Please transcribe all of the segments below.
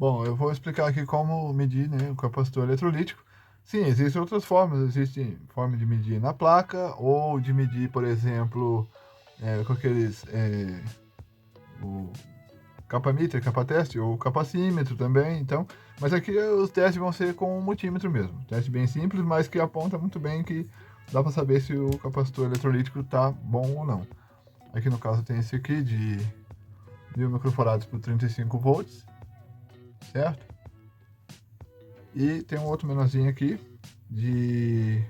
Bom, eu vou explicar aqui como medir, né, o capacitor eletrolítico. Sim, existem outras formas. Existe forma de medir na placa ou de medir, por exemplo, com aqueles, o capamíter, capateste ou capacímetro também. Então, mas aqui os testes vão ser com o multímetro mesmo. Teste bem simples, mas que aponta muito bem que dá para saber se o capacitor eletrolítico está bom ou não. Aqui no caso tem esse aqui de 1000 microfarads por 35 volts, certo? E tem um outro menorzinho aqui de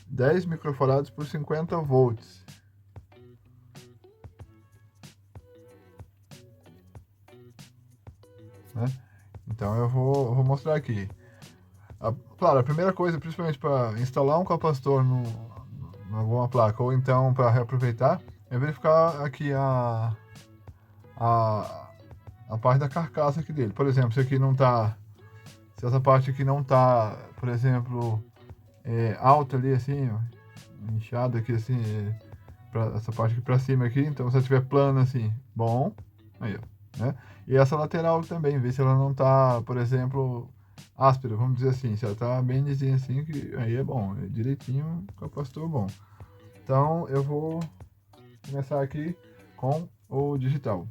10 microfarads por 50 volts. Né? Então eu vou mostrar aqui. Claro, a primeira coisa, principalmente para instalar um capacitor numa alguma placa ou então para reaproveitar, é verificar aqui a, a parte da carcaça aqui dele. Por exemplo, se aqui não tá, se essa parte aqui não tá, por exemplo, alta ali assim, ó, inchada aqui assim, essa parte aqui para cima aqui, então se ela estiver plana assim, bom, aí ó, né? E essa lateral também, ver se ela não tá, por exemplo, áspera, vamos dizer assim, se ela tá bem lisinha assim, que aí é bom, é direitinho, capacitor bom. Então eu vou começar aqui com o digital.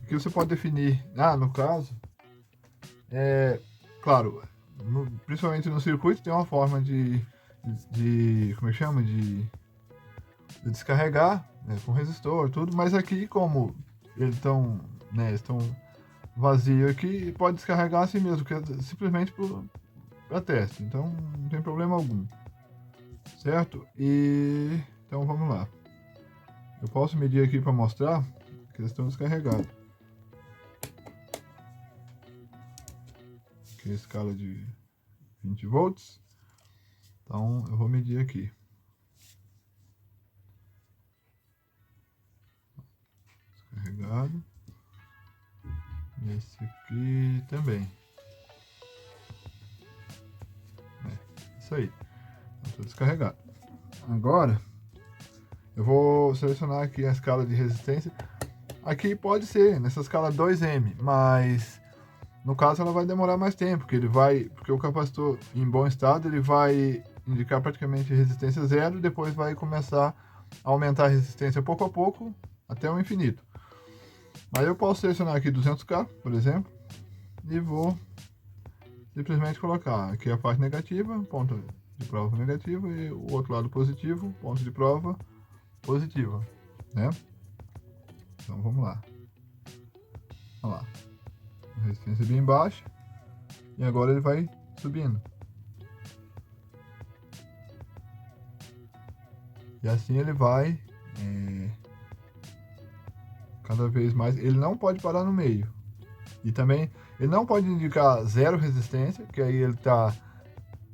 O que você pode definir, no caso, claro, principalmente no circuito tem uma forma como é que chama, de descarregar, né, com resistor, tudo, mas aqui como eles estão, né, estão vazio aqui, pode descarregar assim mesmo, que é simplesmente para teste, então não tem problema algum, certo? E então vamos lá. Eu posso medir aqui para mostrar que eles estão descarregados. Aqui é a escala de 20 volts. Então eu vou medir aqui. Descarregado. Esse aqui também. Isso aí. Está descarregado. Agora eu vou selecionar aqui a escala de resistência. Aqui pode ser nessa escala 2M, mas no caso ela vai demorar mais tempo, porque o capacitor em bom estado ele vai indicar praticamente resistência zero e depois vai começar a aumentar a resistência pouco a pouco até o infinito. Mas eu posso selecionar aqui 200K, por exemplo, e vou simplesmente colocar aqui a parte negativa, ponto de prova negativa, e o outro lado positivo, ponto de prova positiva, né? Então vamos lá. Olha lá. A resistência bem baixa. E agora ele vai subindo. E assim ele vai cada vez mais. Ele não pode parar no meio. E também ele não pode indicar zero resistência, que aí ele está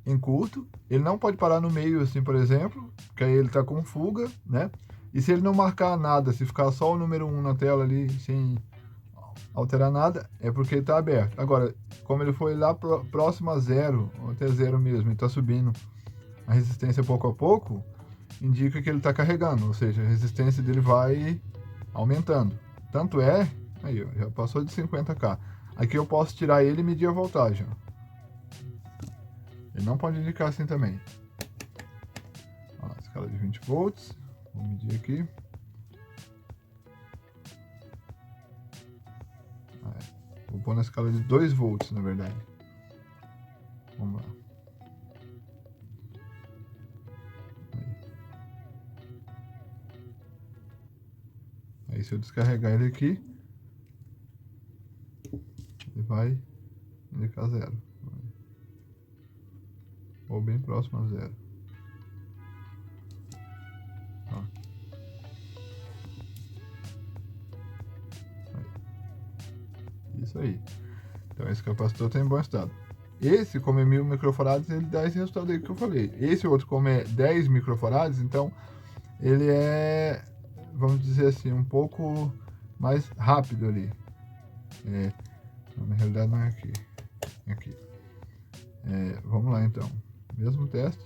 em curto. Ele não pode parar no meio, assim, por exemplo, que aí ele está com fuga, né? E se ele não marcar nada, se ficar só o número 1 na tela ali, sem alterar nada, é porque ele está aberto. Agora, como ele foi lá próximo a zero, ou até zero mesmo, e está subindo a resistência pouco a pouco, indica que ele está carregando, ou seja, a resistência dele vai aumentando. Tanto é, aí ó, já passou de 50K. Aqui eu posso tirar ele e medir a voltagem. Ó. Ele não pode indicar assim também. Ó, escala de 20 volts, vou medir aqui. Vou pôr na escala de 2 volts, na verdade. Vamos lá. Aí se eu descarregar ele aqui, ele vai indicar zero. Ou bem próximo a zero. Ó. Isso aí. Então esse capacitor está em bom estado. Esse, como é 1000 microfarads, ele dá esse resultado aí que eu falei. Esse outro, como é 10 microfarads, então ele é, vamos dizer assim, um pouco mais rápido ali. Na realidade não é aqui. É aqui. Vamos lá então. Mesmo teste.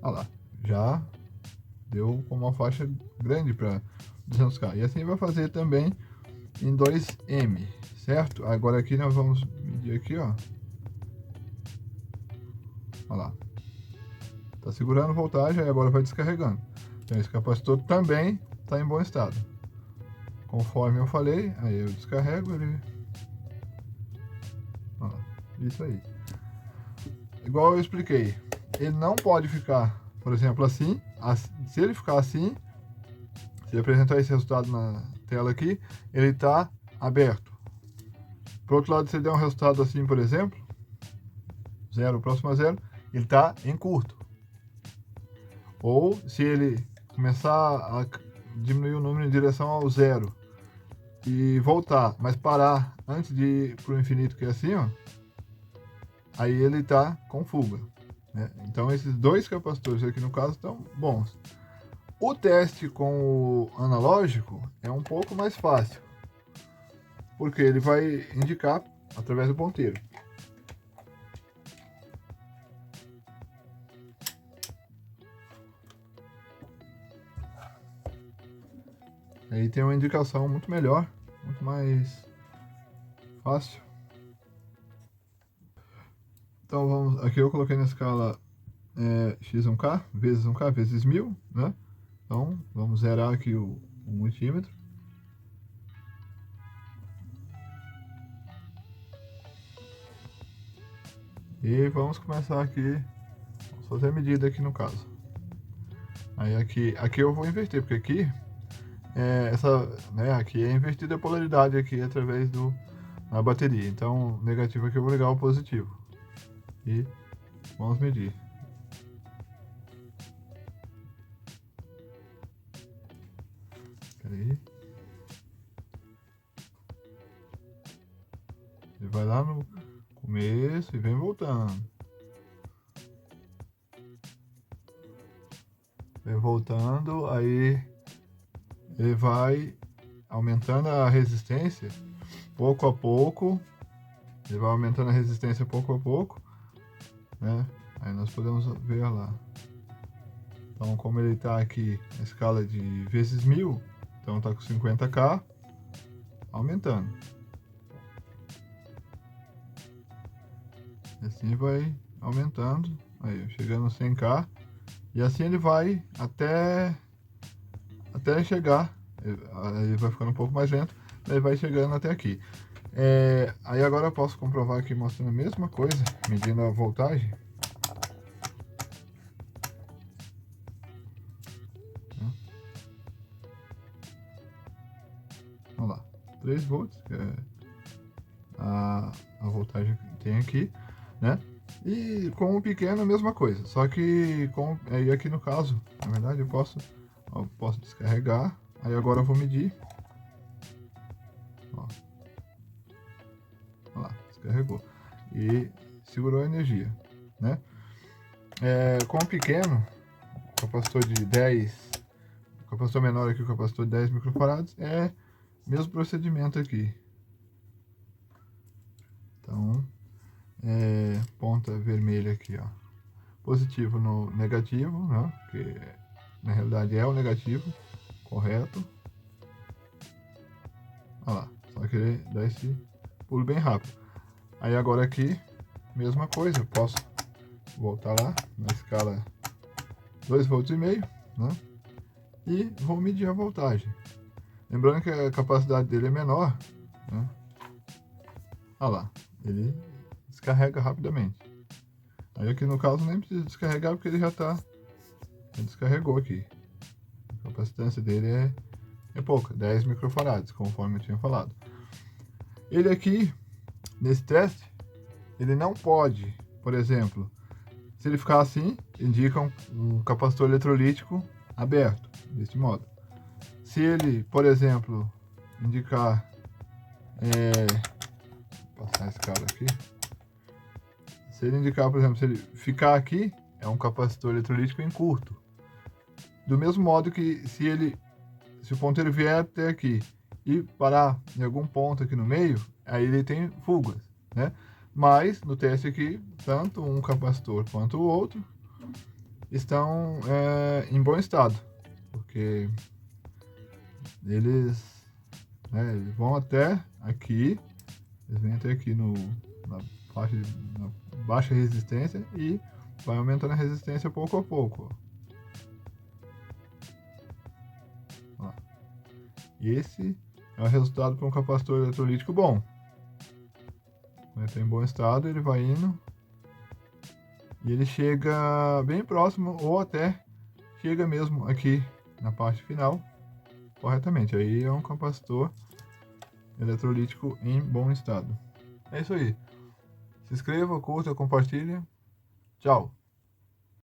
Olha lá. Já deu com uma faixa grande para 200K. E assim vai fazer também em 2M, certo? Agora aqui nós vamos medir aqui, ó. Olha lá. Tá segurando voltagem, aí agora vai descarregando. Então esse capacitor também está em bom estado. Conforme eu falei, aí eu descarrego ele. Ó, isso aí. Igual eu expliquei, ele não pode ficar, por exemplo, assim. Se ele ficar assim, se ele apresentar esse resultado na tela aqui, ele está aberto. Por outro lado, se ele der um resultado assim, por exemplo, zero próximo a zero, ele está em curto. Ou se ele começar a diminuir o número em direção ao zero e voltar, mas parar antes de ir para o infinito, que é assim, ó, aí ele está com fuga, né? Então esses dois capacitores aqui no caso estão bons. O teste com o analógico é um pouco mais fácil, porque ele vai indicar através do ponteiro. Aí tem uma indicação muito melhor, muito mais fácil. Então vamos, aqui eu coloquei na escala x1k vezes 1k vezes 1000, né? Então vamos zerar aqui o multímetro. E vamos começar aqui, vamos fazer a medida aqui no caso. Aí aqui eu vou inverter, porque aqui aqui é invertida a polaridade aqui através da bateria. Então, negativo aqui eu vou ligar o positivo. E vamos medir. Espera aí. Ele vai lá no começo e vem voltando. Vem voltando, aí ele vai aumentando a resistência pouco a pouco. Ele vai aumentando a resistência pouco a pouco, né? Aí nós podemos ver lá. Então, como ele está aqui na escala de vezes 1000, então está com 50k, aumentando. Assim vai aumentando, aí chegando a 100k, e assim ele vai até chegar, ele vai ficando um pouco mais lento, ele vai chegando até aqui. Aí agora eu posso comprovar aqui mostrando a mesma coisa, medindo a voltagem. Vamos lá, 3 volts, que é a voltagem que tem aqui, né? E com o pequeno a mesma coisa, só que aí aqui no caso, na verdade eu posso descarregar, aí agora eu vou medir. Ó. Olha lá, descarregou e segurou a energia, né? Com o pequeno, capacitor de 10, capacitor menor aqui, o capacitor de 10 microfarads, mesmo procedimento aqui. Então, ponta vermelha aqui, ó, positivo no negativo, né? Que na realidade é o negativo, correto. Olha lá, só que ele dá esse pulo bem rápido. Aí agora aqui, mesma coisa, eu posso voltar lá na escala 2,5 volts, né? E vou medir a voltagem. Lembrando que a capacidade dele é menor, né? Olha lá, ele descarrega rapidamente. Aí aqui no caso nem precisa descarregar porque ele já descarregou aqui. A capacitância dele é pouca, 10 microfarads, conforme eu tinha falado. Ele aqui, nesse teste, ele não pode, por exemplo, se ele ficar assim, indica um capacitor eletrolítico aberto, desse modo. Se ele, por exemplo, indicar, vou passar a escala aqui. Se ele indicar, por exemplo, se ele ficar aqui, é um capacitor eletrolítico em curto. Do mesmo modo que se o ponteiro vier até aqui e parar em algum ponto aqui no meio, aí ele tem fugas, né? Mas no teste aqui, tanto um capacitor quanto o outro estão em bom estado, porque eles né? Eles vão até aqui, eles vêm até aqui na baixa resistência e vai aumentando a resistência pouco a pouco. Ó. E esse é o resultado para um capacitor eletrolítico bom. Quando ele está em bom estado, ele vai indo e ele chega bem próximo ou até chega mesmo aqui na parte final corretamente. Aí é um capacitor eletrolítico em bom estado. É isso aí. Se inscreva, curta, compartilhe. Tchau!